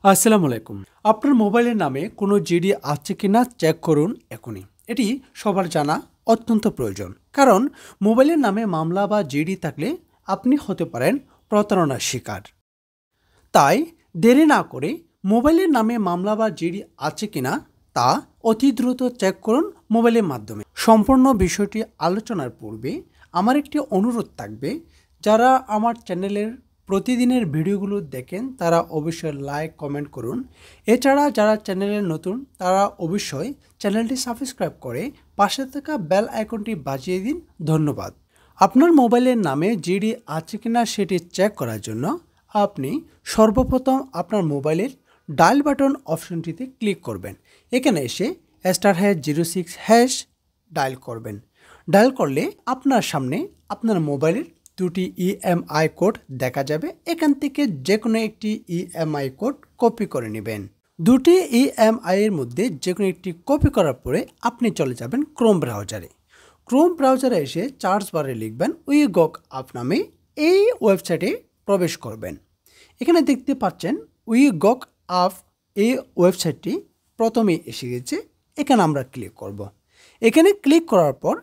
আসসালামু আলাইকুম। আপনার মোবাইলের নামে কোনো জিডি আছে কিনা চেক করুন এখনই। এটি সবার জানা অত্যন্ত প্রয়োজন। কারণ মোবাইলের নামে মামলা বা জিডি থাকলে আপনি হতে পারেন প্রতারণার শিকার। তাই দেরি না করে মোবাইলের নামে মামলা বা জিডি আছে কিনা তা অতি দ্রুত চেক করুন মোবাইলের মাধ্যমে। সম্পূর্ণ বিষয়টি আলোচনার পূর্বে আমার একটি অনুরোধ থাকবে, যারা আমার চ্যানেলের প্রতিদিনের ভিডিওগুলো দেখেন তারা অবশ্যই লাইক কমেন্ট করুন। এছাড়া যারা চ্যানেলে নতুন তারা অবশ্যই চ্যানেলটি সাবস্ক্রাইব করে পাশে থাকা বেল আইকনটি বাজিয়ে দিন। ধন্যবাদ। আপনার মোবাইলের নামে জিডি আছে কিনা সেটি চেক করার জন্য আপনি সর্বপ্রথম আপনার মোবাইলের ডায়াল বাটন অপশনটিতে ক্লিক করবেন। এখানে এসে *#06# ডায়াল করবেন। ডায়াল করলে আপনার সামনে আপনার মোবাইলের দুটি ইএমআই কোড দেখা যাবে। এখান থেকে যে কোনো একটি ইএমআই কোড কপি করে নেবেন। দুটি ইএমআই এর মধ্যে যে কোনো একটি কপি করার পরে আপনি চলে যাবেন ক্রোম ব্রাউজারে। ক্রোম ব্রাউজারে এসে সার্চ বারে লিখবেন উইগক অ্যাপ নামে, এই ওয়েবসাইটে প্রবেশ করবেন। এখানে দেখতে পাচ্ছেন উইগক অ্যাপ, এই ওয়েবসাইটটি প্রথমেই এসে গেছে। এখানে আমরা ক্লিক করব। এখানে ক্লিক করার পর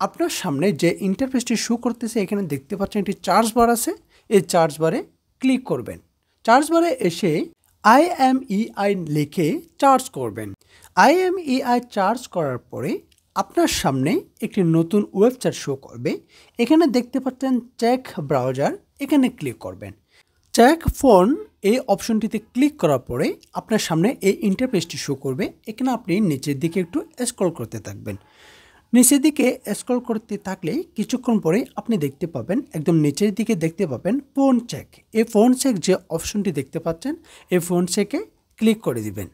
আপনার সামনে যে ইন্টারফেসটি শো করতেছে এখানে দেখতে পাচ্ছেন একটি চার্জ বার আছে। এই চার্জ বারে ক্লিক করবেন। চার্জ বারে এসে IMEI লিখে চার্জ করবেন। IMEI চার্জ করার পরে আপনার সামনে একটি নতুন ওয়েবসাইট শো করবে। এখানে দেখতে পাচ্ছেন চেক ব্রাউজার, এখানে ক্লিক করবেন। চেক ফোন এই অপশনটিতে ক্লিক করার পরে আপনার সামনে এই ইন্টারফেসটি শো করবে। এখানে আপনি নিচের দিকে একটু স্ক্রল করতে থাকবেন। নিচের দিকে স্ক্রল করতে থাকলে কিছুক্ষণ পরে আপনি দেখতে পাবেন, একদম নিচের দিকে দেখতে পাবেন ফোন চেক। এই ফোন চেক যে অপশনটি দেখতে পাচ্ছেন এই ফোন চেকে ক্লিক করে দিবেন।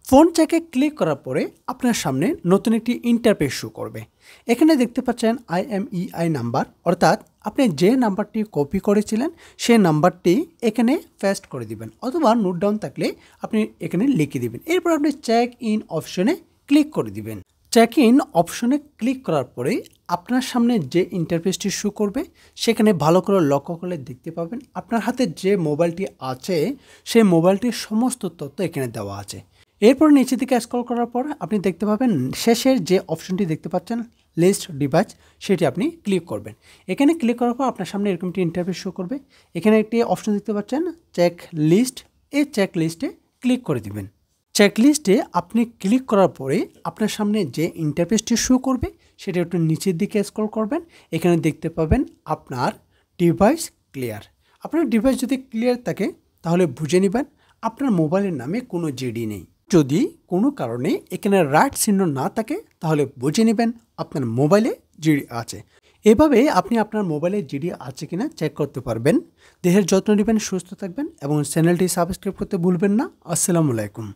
ফোন চেকে ক্লিক করার পরে আপনার সামনে নতুন একটি ইন্টারফেস শো করবে। এখানে দেখতে পাচ্ছেন IMEI নাম্বার, অর্থাৎ আপনি যে নাম্বারটি কপি করেছিলেন সেই নাম্বারটি এখানে পেস্ট করে দিবেন, অথবা নোট ডাউন থাকলে আপনি এখানে লিখে দিবেন। এরপর আপনি চেক ইন অপশনে ক্লিক করে দিবেন। চেক ইন অপশনে ক্লিক করার পরে আপনার সামনে যে ইন্টারফেসটি শো করবে সেখানে ভালো করে লক্ষ্য করলে দেখতে পাবেন আপনার হাতে যে মোবাইলটি আছে সেই মোবাইলটির সমস্ত তথ্য এখানে দেওয়া আছে। এরপর নিচে দিকে স্ক্রল করার পর আপনি দেখতে পাবেন শেষের যে অপশনটি দেখতে পাচ্ছেন লিস্ট ডিভাইস, সেটি আপনি ক্লিক করবেন। এখানে ক্লিক করার পর আপনার সামনে এরকম একটি ইন্টারফেস শো করবে। এখানে একটি অপশন দেখতে পাচ্ছেন চেক লিস্ট, এই চেক লিস্টে ক্লিক করে দিবেন। চেকলিস্টে আপনি ক্লিক করার পরে আপনার সামনে যে ইন্টারফেসটি শো করবে সেটা একটু নিচের দিকে স্ক্রল করবেন। এখানে দেখতে পাবেন আপনার ডিভাইস ক্লিয়ার। আপনার ডিভাইস যদি ক্লিয়ার থাকে তাহলে বুঝে নেবেন আপনার মোবাইলের নামে কোনো জিডি নেই। যদি কোনো কারণে এখানে রাইট চিহ্ন না থাকে তাহলে বুঝে নেবেন আপনার মোবাইলে জিডি আছে। এভাবে আপনি আপনার মোবাইলে জিডি আছে কিনা চেক করতে পারবেন। দেহের যত্ন নেবেন, সুস্থ থাকবেন এবং চ্যানেলটি সাবস্ক্রাইব করতে ভুলবেন না। আসসালামু আলাইকুম।